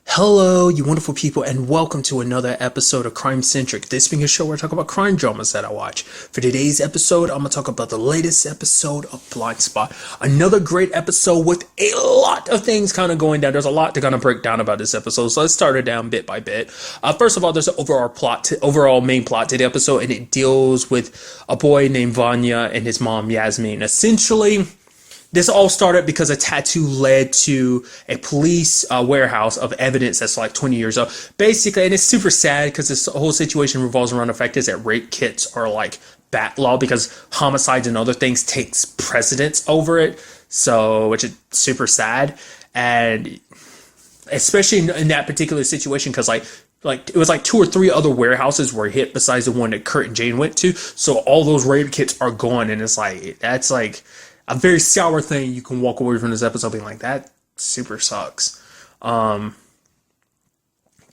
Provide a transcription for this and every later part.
Hello, you wonderful people, and welcome to another episode of Crime Centric. This being a show where I talk about crime dramas that I watch. For today's episode, I'm going to talk about the latest episode of Blind Spot. Another great episode with a lot of things kind of going down. There's a lot to kind of break down about this episode, so let's start it down bit by bit. First of all, there's an overall main plot to the episode, and it deals with a boy named Vanya and his mom, Yasmin. Essentially, this all started because a tattoo led to a police warehouse of evidence that's like 20 years old. Basically, and it's super sad because this whole situation revolves around the fact is that rape kits are like backlog because homicides and other things takes precedence over it. So, which is super sad. And especially in that particular situation because like it was like two or three other warehouses were hit besides the one that Kurt and Jane went to. So all those rape kits are gone. And it's like, that's like a very sour thing. You can walk away from this episode being like, that super sucks. Kind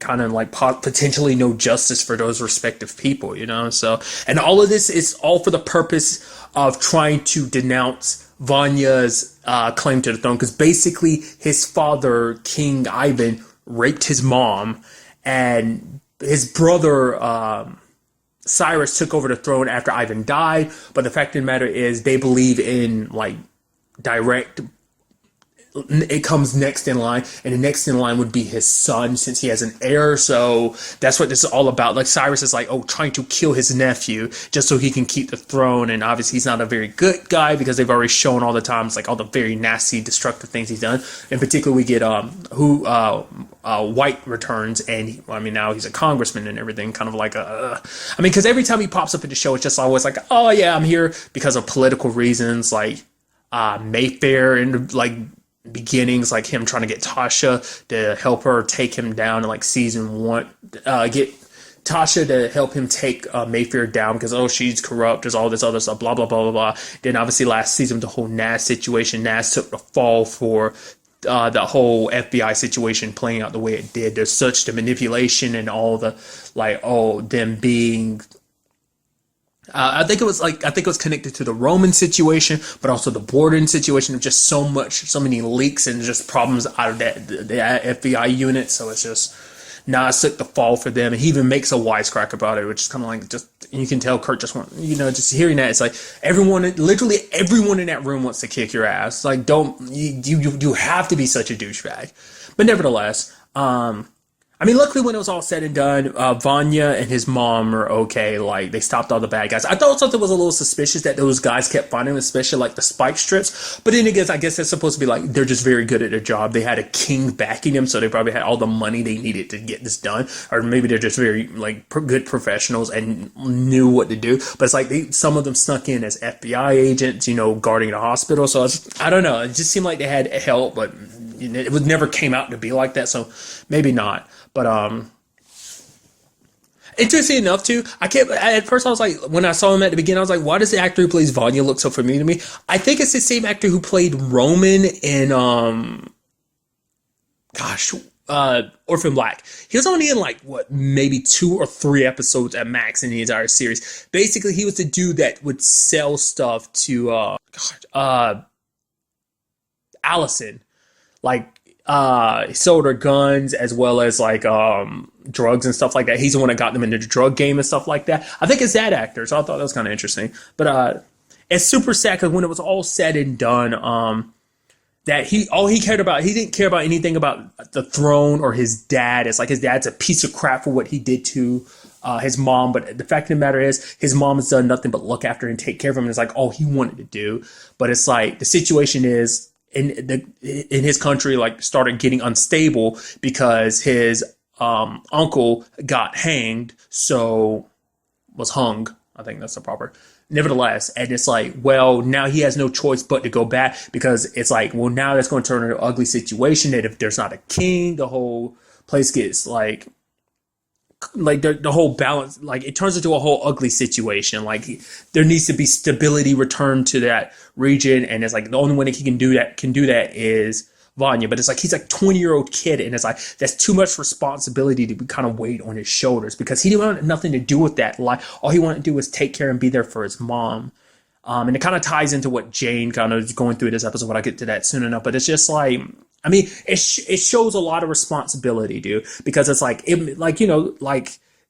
of like potentially no justice for those respective people, you know? So, and all of this is all for the purpose of trying to denounce Vanya's claim to the throne. Because basically his father, King Ivan, raped his mom, and his brother, Cyrus, took over the throne after Ivan died, but the fact of the matter is they believe in like direct, it comes next in line, and the next in line would be his son since he has an heir. So that's what this is all about. Like Cyrus is like, oh, trying to kill his nephew just so he can keep the throne, and obviously he's not a very good guy because they've already shown all the times like all the very nasty, destructive things he's done. In particular, we get White returns, and now he's a congressman and everything, kind of like because every time he pops up in the show, it's just always like, oh yeah, I'm here because of political reasons, like Mayfair and like beginnings, like him trying to get Tasha to help her take him down in like season one, get Tasha to help him take Mayfair down because she's corrupt, there's all this other stuff, blah blah blah blah blah. Then obviously last season, the whole Nas situation, Nas took the fall for the whole FBI situation playing out the way it did. There's such the manipulation and all the them being I think it was connected to the Roman situation, but also the Borden situation of just so many leaks and just problems out of the FBI unit. So it's just Nas took the fall for them, and he even makes a wisecrack about it, which is kind of like just you can tell Kurt just want just hearing that it's like literally everyone in that room wants to kick your ass. Like you have to be such a douchebag, but nevertheless. Luckily, when it was all said and done, Vanya and his mom are okay. Like, they stopped all the bad guys. I thought something was a little suspicious that those guys kept finding, especially, like, the spike strips. But then again, I guess that's supposed to be, like, they're just very good at their job. They had a king backing them, so they probably had all the money they needed to get this done. Or maybe they're just very, like, good professionals and knew what to do. But it's like some of them snuck in as FBI agents, guarding the hospital. So, I don't know. It just seemed like they had help, but it never came out to be like that, so maybe not. But interesting enough too, at first I was like, when I saw him at the beginning, I was like, why does the actor who plays Vanya look so familiar to me? I think it's the same actor who played Roman in Orphan Black. He was only in maybe 2 or 3 episodes at max in the entire series. Basically, he was the dude that would sell stuff to Allison. He sold her guns as well as drugs and stuff like that. He's the one that got them into the drug game and stuff like that. I think it's that actor, so I thought that was kind of interesting. But it's super sad because when it was all said and done, that he didn't care about anything about the throne or his dad. It's like his dad's a piece of crap for what he did to his mom. But the fact of the matter is, his mom has done nothing but look after and take care of him. And it's like all he wanted to do. But it's like the situation is, in his country, started getting unstable because his uncle got hanged, was hung. I think that's the proper. Nevertheless, and it's like, well, now he has no choice but to go back because it's like, well, now that's going to turn into an ugly situation that if there's not a king, the whole place gets the whole balance, it turns into a whole ugly situation. There needs to be stability returned to that region, and it's like the only one that he can do that is Vanya. But it's like he's like 20-year-old kid, and it's like that's too much responsibility to be kind of weighed on his shoulders because he didn't want nothing to do with that. All he wanted to do was take care and be there for his mom. And it kind of ties into what Jane kind of is going through this episode, but I'll get to that soon enough. But it's just like I mean, it shows a lot of responsibility, dude, because it's like,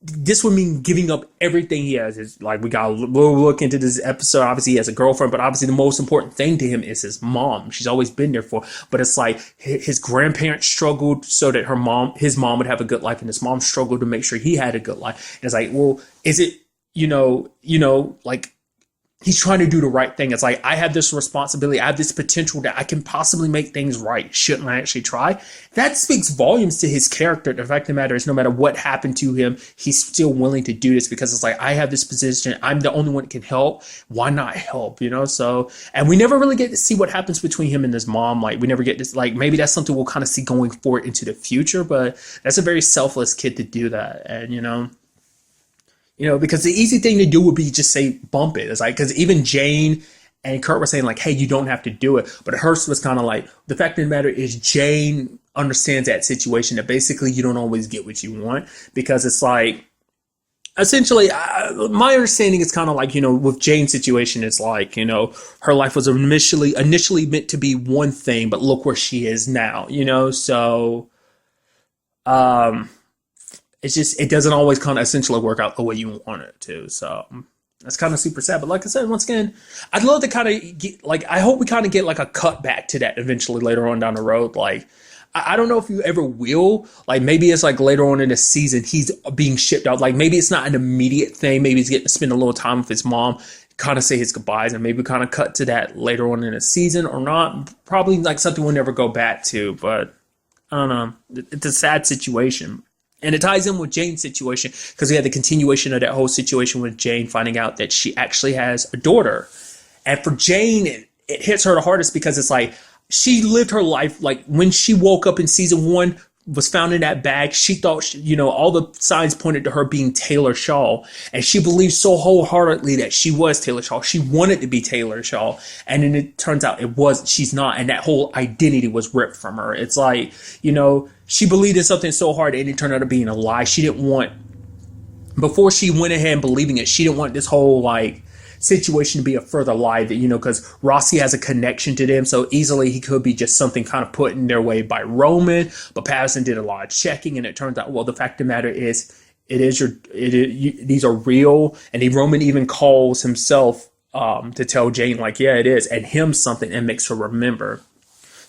this would mean giving up everything he has. It's like, we'll look into this episode. Obviously, he has a girlfriend, but obviously, the most important thing to him is his mom. She's always been there for. But it's like his grandparents struggled so that his mom would have a good life, and his mom struggled to make sure he had a good life. And it's like, well, is it, like, he's trying to do the right thing. It's like, I have this responsibility. I have this potential that I can possibly make things right. Shouldn't I actually try? That speaks volumes to his character. The fact of the matter is, no matter what happened to him, he's still willing to do this because it's like, I have this position. I'm the only one that can help. Why not help? So, and we never really get to see what happens between him and his mom. Like, we never get this, like, maybe that's something we'll kind of see going forward into the future, but that's a very selfless kid to do that. And, because the easy thing to do would be just say bump it. It's like, because even Jane and Kurt were saying like, hey, you don't have to do it. But Hearst was kind of like, the fact of the matter is Jane understands that situation, that basically you don't always get what you want, because it's like, essentially, my understanding is kind of like, with Jane's situation, it's like, her life was initially meant to be one thing, but look where she is now, so, it's just, it doesn't always kind of essentially work out the way you want it to. So that's kind of super sad. But like I said, once again, I'd love to kind of get, like, I hope we kind of get like a cut back to that eventually later on down the road. Like, I don't know if you ever will. Like, maybe it's like later on in the season, he's being shipped out. Like, maybe it's not an immediate thing. Maybe he's getting to spend a little time with his mom, kind of say his goodbyes, and maybe kind of cut to that later on in the season or not. Probably like something we'll never go back to. But I don't know. It's a sad situation. And it ties in with Jane's situation because we had the continuation of that whole situation with Jane finding out that she actually has a daughter. And for Jane, it hits her the hardest because it's like she lived her life, like when she woke up in season 1, was found in that bag, she thought, all the signs pointed to her being Taylor Shaw. And she believed so wholeheartedly that she was Taylor Shaw. She wanted to be Taylor Shaw. And then it turns out she's not. And that whole identity was ripped from her. It's like, she believed in something so hard and it turned out to being a lie. She didn't want, before she went ahead and believing it, she didn't want this whole like situation to be a further lie that, because Rossi has a connection to them. So easily he could be just something kind of put in their way by Roman, but Patterson did a lot of checking and it turns out, well, the fact of the matter is, these are real. And Roman even calls himself, to tell Jane like, yeah, it is. And him something and makes her remember.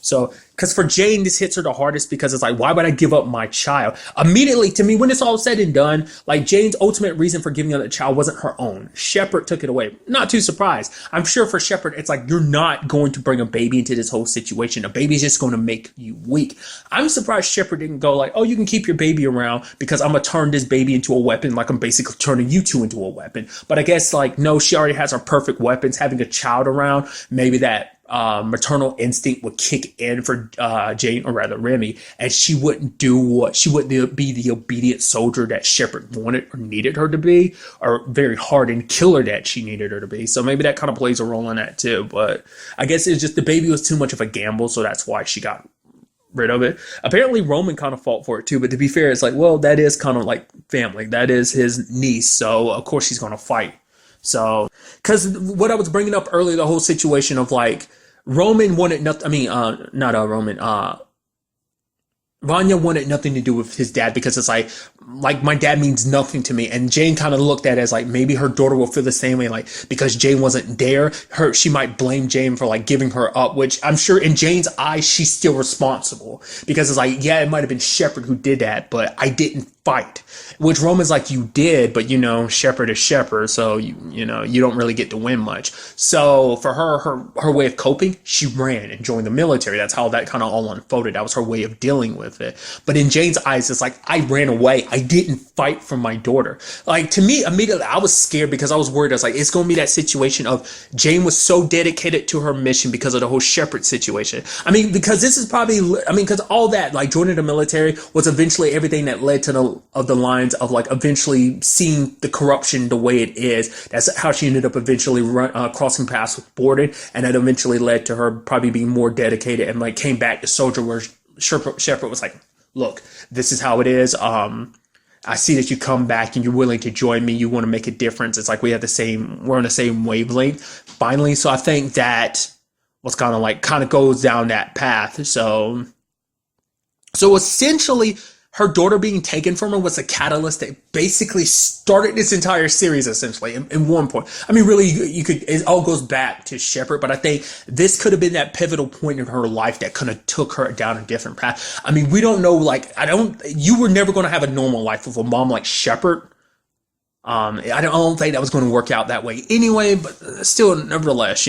So, because for Jane, this hits her the hardest because it's like, why would I give up my child? Immediately, to me, when it's all said and done, like Jane's ultimate reason for giving up the child wasn't her own. Shepard took it away. Not too surprised. I'm sure for Shepard, it's like, you're not going to bring a baby into this whole situation. A baby's just going to make you weak. I'm surprised Shepard didn't go like, oh, you can keep your baby around because I'm going to turn this baby into a weapon. Like I'm basically turning you two into a weapon. But I guess like, no, she already has her perfect weapons. Having a child around, maybe that maternal instinct would kick in for Jane, or rather Remy, and she wouldn't be the obedient soldier that Shepard wanted or needed her to be, or very hardened killer that she needed her to be. So maybe that kind of plays a role in that too. But I guess it's just the baby was too much of a gamble, so that's why she got rid of it. Apparently Roman kind of fought for it too, but to be fair, it's like, well, that is kind of like family. That is his niece, so of course he's going to fight. So, because what I was bringing up earlier, the whole situation of like, Roman wanted nothing. I mean, not Roman. Vanya wanted nothing to do with his dad because it's like my dad means nothing to me. And Jane kind of looked at it as like maybe her daughter will feel the same way, like because Jane wasn't there, she might blame Jane for like giving her up, which I'm sure in Jane's eyes she's still responsible because it's like, yeah, it might have been Shepard who did that, but I didn't fight. Which Roman's like, you did, but Shepard is Shepard, so you don't really get to win much. So for her way of coping, she ran and joined the military. That's how that kind of all unfolded. That was her way of dealing with it. But in Jane's eyes, it's like, I ran away. I didn't fight for my daughter. Like, to me, immediately, I was scared because I was worried. I was like, it's going to be that situation of Jane was so dedicated to her mission because of the whole Shepard situation. I mean, because this is probably, because all that, like joining the military was eventually everything that led to the lines of like eventually seeing the corruption the way it is. That's how she ended up eventually crossing paths with Borden, and that eventually led to her probably being more dedicated and like came back to soldier, where Shepard was like, look, this is how it is. I see that you come back and you're willing to join me. You want to make a difference. It's like we're on the same wavelength finally. So I think that was kind of goes down that path. So So essentially, her daughter being taken from her was a catalyst that basically started this entire series, essentially, in one point. I mean, really, you could, it all goes back to Shepard, but I think this could have been that pivotal point in her life that kind of took her down a different path. I mean, we don't know, like, you were never going to have a normal life with a mom like Shepard. I don't think that was going to work out that way anyway, but still, nevertheless,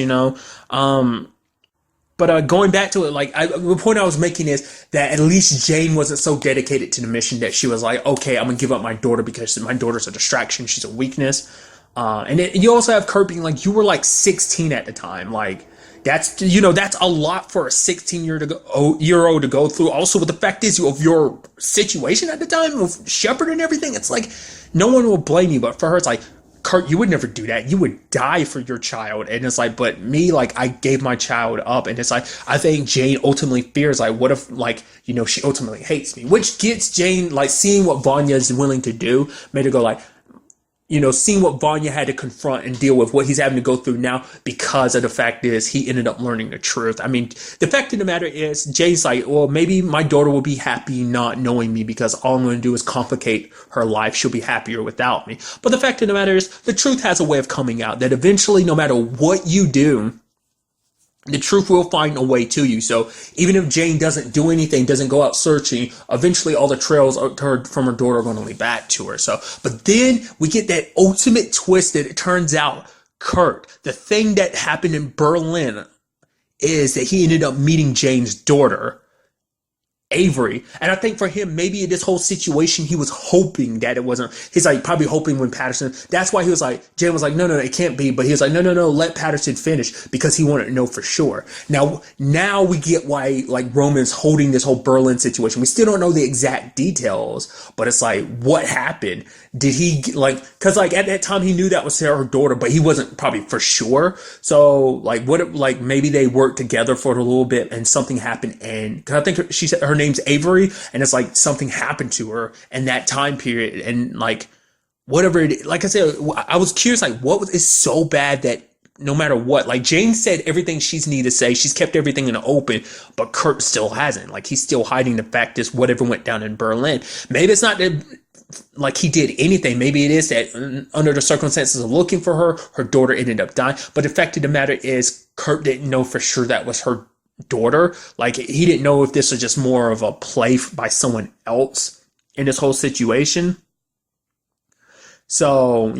But going back to it, the point I was making is that at least Jane wasn't so dedicated to the mission that she was like, okay, I'm gonna give up my daughter because my daughter's a distraction, she's a weakness. You also have Kurt being like, you were like 16 at the time, like that's a lot for a 16-year-old to go through. Also, with the fact is of your situation at the time with Shepard and everything, it's like no one will blame you, but for her, it's like, Kurt, you would never do that. You would die for your child. And it's like, but me, like, I gave my child up. And it's like, I think Jane ultimately fears, like, what if, like, she ultimately hates me? Which gets Jane, like, seeing what Vanya is willing to do, made her go, like, seeing what Vanya had to confront and deal with, what he's having to go through now because of the fact is he ended up learning the truth. I mean, the fact of the matter is, Jay's like, well, maybe my daughter will be happy not knowing me because all I'm going to do is complicate her life. She'll be happier without me. But the fact of the matter is, the truth has a way of coming out that eventually, no matter what you do, the truth will find a way to you. So even if Jane doesn't do anything, doesn't go out searching, eventually all the trails from her daughter are going to lead back to her. So, but then we get that ultimate twist that it turns out Kurt, the thing that happened in Berlin is that he ended up meeting Jane's daughter, Avery. And I think for him, maybe in this whole situation, he was hoping that it wasn't, he's like probably hoping when Patterson, that's why he was like, Jane was like, no, it can't be. But he was like, no, let Patterson finish because he wanted to know for sure. Now we get why like Roman's holding this whole Berlin situation. We still don't know the exact details, but it's like, what happened? Did he cause like at that time he knew that was her daughter, but he wasn't probably for sure. So like what if like maybe they worked together for a little bit and something happened, and cause I think she said her name's Avery, and it's like something happened to her in that time period, and like whatever it, like I said, I was curious like is so bad that no matter what, like Jane said everything she's needed to say, she's kept everything in the open, but Kurt still hasn't. Like he's still hiding the fact is whatever went down in Berlin. Maybe it's not that like he did anything. Maybe it is that under the circumstances of looking for her daughter ended up dying. But the fact of the matter is Kurt didn't know for sure that was her daughter. Like he didn't know if this was just more of a play by someone else in this whole situation. So,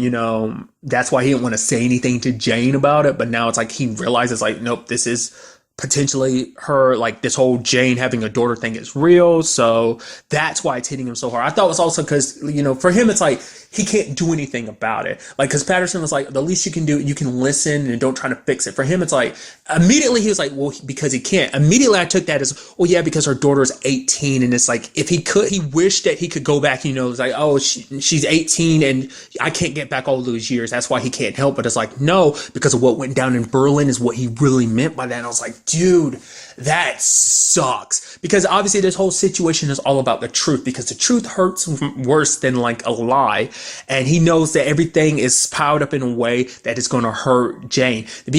that's why he didn't want to say anything to Jane about it. But now it's like he realizes like, nope, this is potentially her, like this whole Jane having a daughter thing is real. So that's why it's hitting him so hard. I thought it was also because, for him, it's like he can't do anything about it. Like, because Patterson was like, the least you can do, you can listen and don't try to fix it. For him, it's like, immediately he was like, well, because he can't. Immediately I took that as, well, yeah, because her daughter's 18. And it's like, if he could, he wished that he could go back, it's like, oh, she's 18 and I can't get back all those years. That's why he can't help. But it's like, no, because of what went down in Berlin is what he really meant by that. And I was like, dude, that sucks. Because obviously this whole situation is all about the truth, because the truth hurts worse than like a lie. And he knows that everything is piled up in a way that is going to hurt Jane. To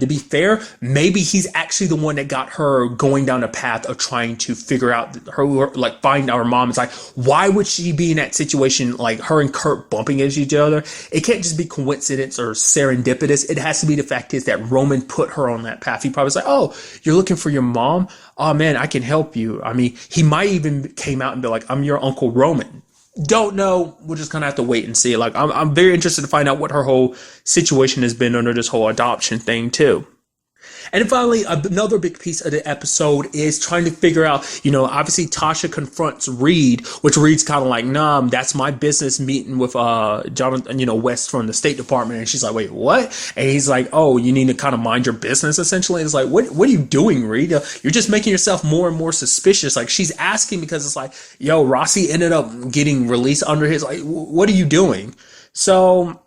be fair, maybe he's actually the one that got her going down the path of trying to figure out her, like find our mom. It's like, why would she be in that situation? Like her and Kurt bumping into each other. It can't just be coincidence or serendipitous. It has to be the fact is that Roman put her on that path. He probably was like, oh, you're looking for your mom? Oh man, I can help you. I mean, he might even came out and be like, I'm your Uncle Roman. Don't know. We're just gonna have to wait and see. Like, I'm very interested to find out what her whole situation has been under this whole adoption thing too. And then finally, another big piece of the episode is trying to figure out, obviously Tasha confronts Reed, which Reed's kind of like, nah, that's my business, meeting with Jonathan, West from the State Department. And she's like, wait, what? And he's like, oh, you need to kind of mind your business, essentially. And it's like, what are you doing, Reed? You're just making yourself more and more suspicious. Like, she's asking because it's like, yo, Rossi ended up getting released under his, like, what are you doing? So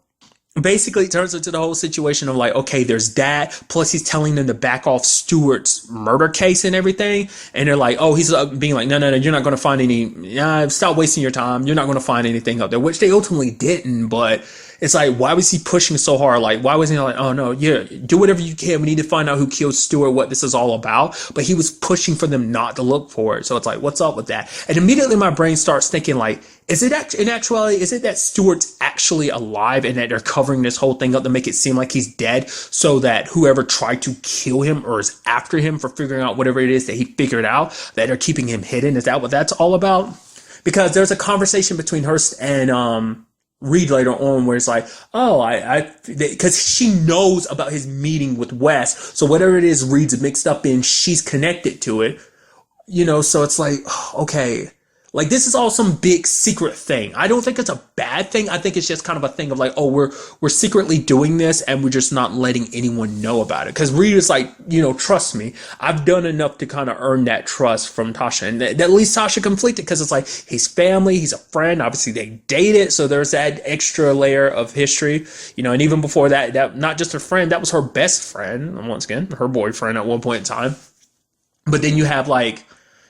basically it turns into the whole situation of like, okay, there's that, plus he's telling them to back off Stewart's murder case and everything, and they're like, oh, he's being like, no, you're not going to find any, stop wasting your time, you're not going to find anything up there, which they ultimately didn't. But it's like, why was he pushing so hard? Like, why wasn't he like, oh no, yeah, do whatever you can. We need to find out who killed Stewart, what this is all about. But he was pushing for them not to look for it. So it's like, what's up with that? And immediately my brain starts thinking like, is it in actuality, is it that Stewart's actually alive and that they're covering this whole thing up to make it seem like he's dead so that whoever tried to kill him or is after him for figuring out whatever it is that he figured out, that they're keeping him hidden? Is that what that's all about? Because there's a conversation between Hearst and Reed later on where it's like, oh, because she knows about his meeting with Wes. So whatever it is Reed's mixed up in, she's connected to it. So it's like, okay. Like, this is all some big secret thing. I don't think it's a bad thing. I think it's just kind of a thing of like, oh, we're secretly doing this and we're just not letting anyone know about it. Because Reed is like, trust me, I've done enough to kind of earn that trust from Tasha. And at least Tasha completed because it's like, he's family, he's a friend. Obviously, they dated. So there's that extra layer of history, and even before that not just a friend, that was her best friend. And once again, her boyfriend at one point in time. But then you have like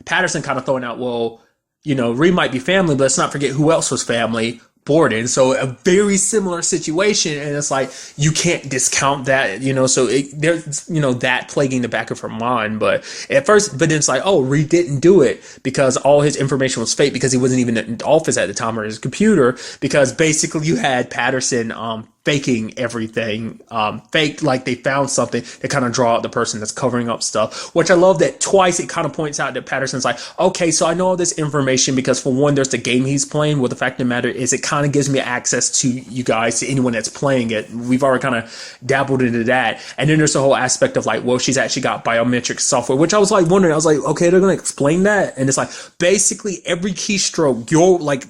Patterson kind of throwing out, well, Reed might be family, but let's not forget who else was family. Borden. So a very similar situation. And it's like, you can't discount that, so there's, that plaguing the back of her mind. But then it's like, oh, Reed didn't do it because all his information was fake because he wasn't even in the office at the time or his computer, because basically you had Patterson, faking everything, fake, like they found something to kind of draw out the person that's covering up stuff, which I love that twice it kind of points out that Patterson's like, okay, so I know all this information because for one, there's the game he's playing. Well, the fact of the matter is it kind of gives me access to you guys, to anyone that's playing it. We've already kind of dabbled into that. And then there's the whole aspect of like, well, she's actually got biometric software, which I was like wondering, I was like, okay, they're going to explain that. And it's like, basically every keystroke,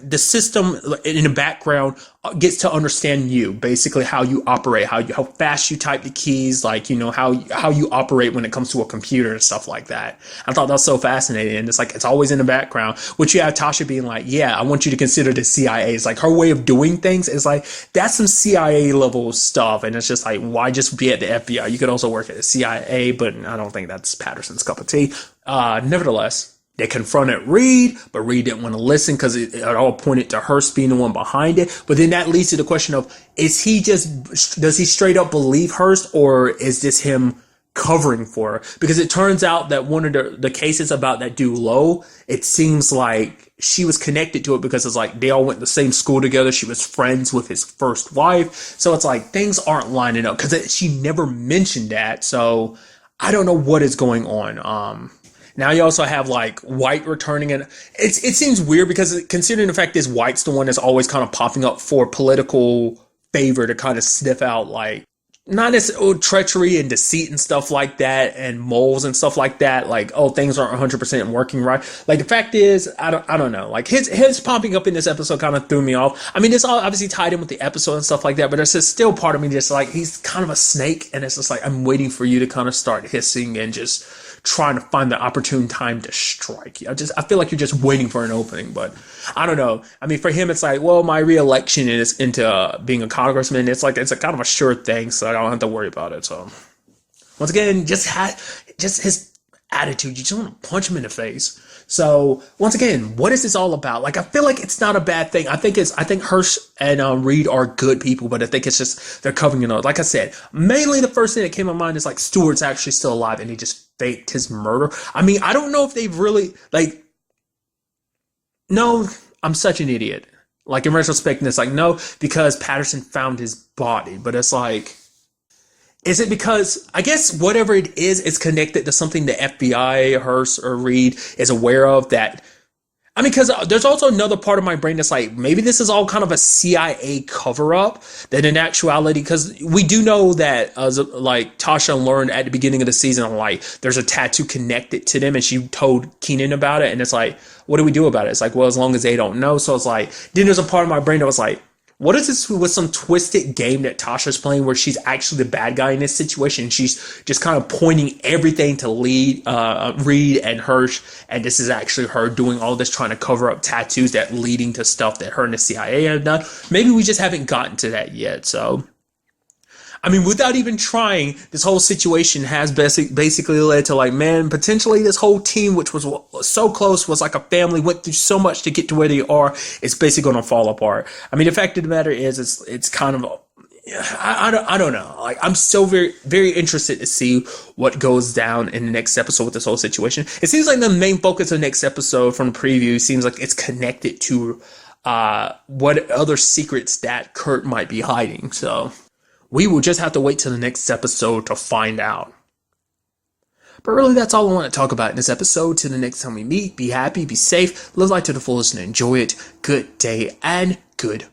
the system in the background gets to understand you, basically how you operate, how fast you type the keys, like, how you operate when it comes to a computer and stuff like that. I thought that was so fascinating. And it's like, it's always in the background, which you have Tasha being like, yeah, I want you to consider the CIA. It's like her way of doing things is like, that's some CIA level stuff. And it's just like, why just be at the FBI? You could also work at the CIA, but I don't think that's Patterson's cup of tea. Nevertheless, they confronted Reed, but Reed didn't want to listen because it all pointed to Hearst being the one behind it. But then that leads to the question of, does he straight up believe Hearst, or is this him covering for her? Because it turns out that one of the cases about that dude Lowe, it seems like she was connected to it because it's like they all went to the same school together. She was friends with his first wife. So it's like things aren't lining up because she never mentioned that. So I don't know what is going on. Now you also have like White returning, and it seems weird because considering the fact is White's the one that's always kind of popping up for political favor to kind of sniff out like not as treachery and deceit and stuff like that, and moles and stuff like that. Like, oh, things aren't 100% working right. Like the fact is, I don't know. Like his popping up in this episode kind of threw me off. I mean, it's all obviously tied in with the episode and stuff like that, but there's just still part of me just like, he's kind of a snake, and it's just like, I'm waiting for you to kind of start hissing and just trying to find the opportune time to strike. I feel like you're just waiting for an opening, but I don't know. I mean, for him, it's like, well, my re-election is into being a congressman. It's like, it's a kind of a sure thing, so I don't have to worry about it. So once again, just his attitude, you just want to punch him in the face. So once again, what is this all about? Like, I feel like it's not a bad thing. I think Hearst and Reed are good people, but I think it's just they're covering it up. Like I said, mainly the first thing that came to mind is like Stewart's actually still alive and he just faked his murder. I mean, I don't know if they've really like. No, I'm such an idiot. Like in retrospect, it's like no, because Patterson found his body, but it's like. Is it because, I guess whatever it is, it's connected to something the FBI, Hearst, or Reed is aware of that, I mean, because there's also another part of my brain that's like, maybe this is all kind of a CIA cover-up, that in actuality, because we do know that, like, Tasha learned at the beginning of the season, like, there's a tattoo connected to them, and she told Keenan about it, and it's like, what do we do about it? It's like, well, as long as they don't know, so it's like, then there's a part of my brain that was like, what is this with some twisted game that Tasha's playing where she's actually the bad guy in this situation? She's just kind of pointing everything to Reed and Hirsch, and this is actually her doing all this, trying to cover up tattoos that leading to stuff that her and the CIA have done. Maybe we just haven't gotten to that yet. So I mean, without even trying, this whole situation has basically led to like, man, potentially this whole team, which was so close, was like a family, went through so much to get to where they are, it's basically going to fall apart. I mean, the fact of the matter is, it's kind of, I don't know. Like, I'm so very, very interested to see what goes down in the next episode with this whole situation. It seems like the main focus of the next episode from the preview seems like it's connected to what other secrets that Kurt might be hiding. So we will just have to wait till the next episode to find out. But really, that's all I want to talk about in this episode. Till the next time we meet, be happy, be safe, live life to the fullest, and enjoy it. Good day and good